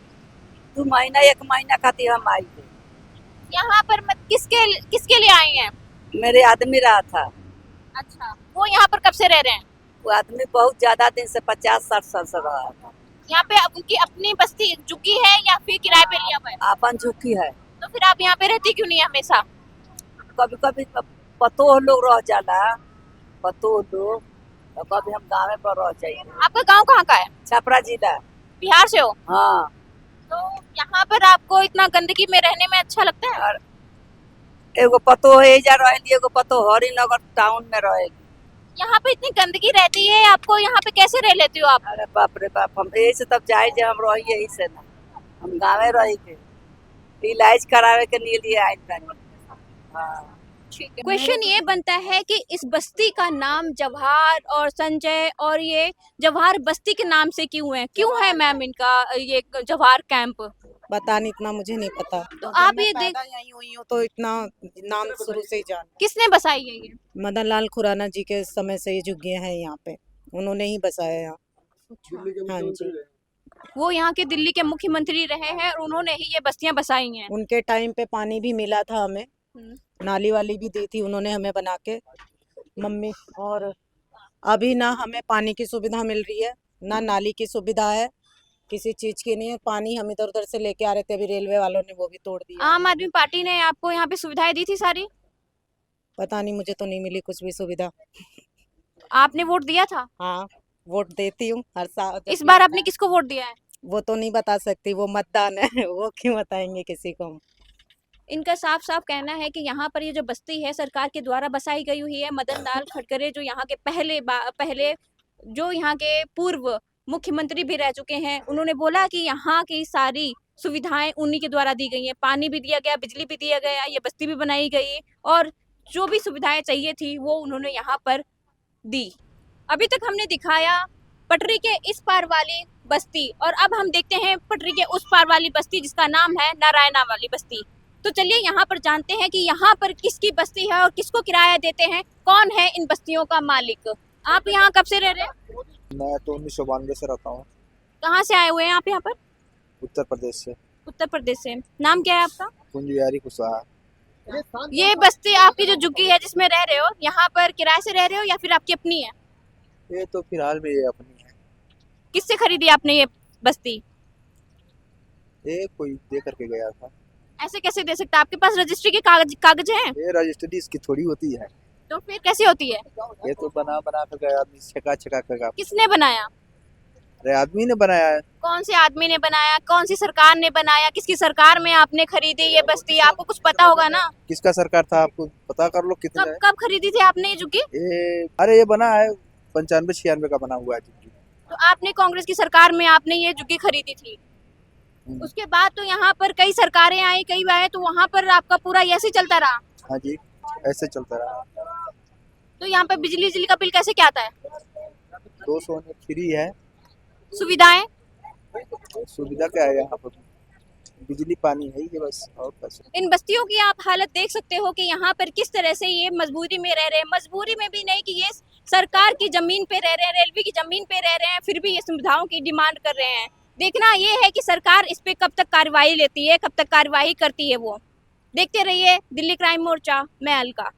C: 2 महीना 1 महीना खातिर हम आई थे।
F: यहाँ पर किसके लिए आई हैं?
C: मेरे आदमी रहा था।
F: अच्छा, वो यहाँ पर कब से रह रहे हैं?
C: वो आदमी बहुत ज्यादा दिन से 50-60 साल से रहा था।
F: यहाँ पे उनकी अपनी बस्ती झुग्गी है या फिर किराए पे लिया हुआ है?
C: अपन झुकी है।
F: तो फिर आप यहाँ पे रहती क्यों नहीं हमेशा?
C: कभी कभी पतो लोग रह जाला, पतो लोग, तो कभी हम गाँव पर रह जाइए।
F: आपका गांव कहाँ का है?
C: छपरा जिला।
F: बिहार से हो?
C: हाँ।
F: तो यहाँ पर आपको इतना गंदगी में रहने में अच्छा लगता है?
C: और एगो पतो है जा रहेगी, एगो पतो हरिनगर टाउन में रहेगी।
F: यहाँ पे इतनी गंदगी रहती है, आपको यहाँ पे कैसे रह लेते हो आप?
C: अरे बाप रे बाप, हम यही से तब जाए जे हम रही यही से ना, हम गाँवे रही के इलाज करावे के लिए आए थे। हाँ।
F: क्वेश्चन ये बनता है कि इस बस्ती का नाम जवाहर और संजय और ये जवाहर बस्ती के नाम से क्यों है मैम इनका ये जवाहर कैंप?
J: पता नहीं, इतना मुझे नहीं पता।
F: तो आप ये देख
J: यहीं हुई हो तो इतना नाम शुरू से ही जान।
F: किसने बसाई है ये?
J: मदन लाल खुराना जी के समय से ये झुग्गियां हैं यहाँ पे, उन्होंने ही बसाया यहाँ। हाँ जी,
F: वो यहाँ के दिल्ली के मुख्यमंत्री रहे हैं और उन्होंने ही ये बस्तियां बसाई हैं।
J: उनके टाइम पे पानी भी मिला था हमें, नाली वाली भी दी थी उन्होंने हमें बना के मम्मी। और अभी ना हमें पानी की सुविधा मिल रही है, ना नाली की सुविधा है, किसी चीज की नहीं है। पानी हम इधर उधर से लेके आ रहे थे, अभी रेलवे वालों ने वो भी तोड़ दिया।
F: आम आदमी पार्टी ने आपको यहाँ पे सुविधाएं दी थी सारी?
J: पता नहीं, मुझे तो नहीं मिली कुछ भी सुविधा।
F: आपने वोट दिया था?
J: हाँ, वोट देती हूँ हर साल।
F: इस बार आपने किसको वोट दिया है?
J: वो तो नहीं बता सकती, वो मतदान है, वो क्यों बताएंगे किसी को।
F: इनका साफ साफ कहना है कि यहाँ पर ये जो बस्ती है सरकार के द्वारा बसाई गई हुई है। मदन लाल खटकरे जो यहाँ के पहले जो यहाँ के पूर्व मुख्यमंत्री भी रह चुके हैं, उन्होंने बोला कि यहाँ की सारी सुविधाएं उन्हीं के द्वारा दी गई हैं। पानी भी दिया गया, बिजली भी दिया गया, ये बस्ती भी बनाई गई और जो भी सुविधाएं चाहिए थी वो उन्होंने यहाँ पर दी। अभी तक हमने दिखाया पटरी के इस पार वाली बस्ती और अब हम देखते हैं पटरी के उस पार वाली बस्ती जिसका नाम है नारायणा वाली बस्ती। तो चलिए यहाँ पर जानते हैं कि यहाँ पर किसकी बस्ती है और किसको किराया देते हैं, कौन है इन बस्तियों का मालिक। आप यहाँ कब से रह रहे हैं?
K: मैं तो 1992 से रहता हूँ।
F: कहाँ से आए हुए हैं आप यहाँ पर?
K: उत्तर प्रदेश से।
F: उत्तर प्रदेश से। नाम क्या है आपका?
K: कुंज बिहारी कुशवाहा।
F: ये बस्ती आपकी जो झुग्गी है जिसमें रह रहे हो, यहाँ पर किराए से रह रहे हो या फिर आपकी अपनी है?
K: ये तो फिलहाल में ये अपनी है।
F: किससे खरीदी आपने ये बस्ती?
K: ये कोई दे करके गया था।
F: ऐसे कैसे दे सकता है? आपके पास रजिस्ट्री के कागज हैं?
K: ये रजिस्ट्री इसकी थोड़ी होती है।
F: तो फिर कैसे होती है?
K: ये तो बना कर गया आदमी, छका कर।
F: किसने बनाया?
K: अरे आदमी ने बनाया है।
F: कौन से आदमी ने बनाया? कौन सी सरकार ने बनाया? किसकी सरकार में आपने खरीदी ये बस्ती? आपको कुछ पता होगा ना।
K: किसका सरकार था आपको पता कर लो कितना है।
F: कब खरीदी थी आपने ये झुग्गी?
K: अरे ये बना है 95-96 का बना हुआ है झुग्गी।
F: तो आपने कांग्रेस की सरकार में आपने ये झुग्गी खरीदी थी। उसके बाद तो यहाँ पर कई सरकारें आई, कई आए, तो वहाँ पर आपका पूरा ऐसे चलता रहा।
K: हाँ जी, ऐसे चलता रहा।
F: तो यहाँ पर बिजली का बिल कैसे क्या आता है?
K: 200 में फ्री है।
F: सुविधाएं?
K: सुविधा क्या है यहाँ पर? बिजली पानी है ये बस, और कैसे।
F: इन बस्तियों की आप हालत देख सकते हो कि यहाँ पर किस तरह से ये मजबूरी में रह रहे हैं। मजबूरी में भी नहीं कि ये सरकार की जमीन पे रह रहे हैं, रेलवे की जमीन पे रह रहे हैं, फिर भी ये सुविधाओं की डिमांड कर रहे हैं। देखना ये है कि सरकार इस पे कब तक कार्रवाई लेती है, कब तक कार्रवाई करती है वो। देखते रहिए दिल्ली क्राइम मोर्चा, मैं अलका।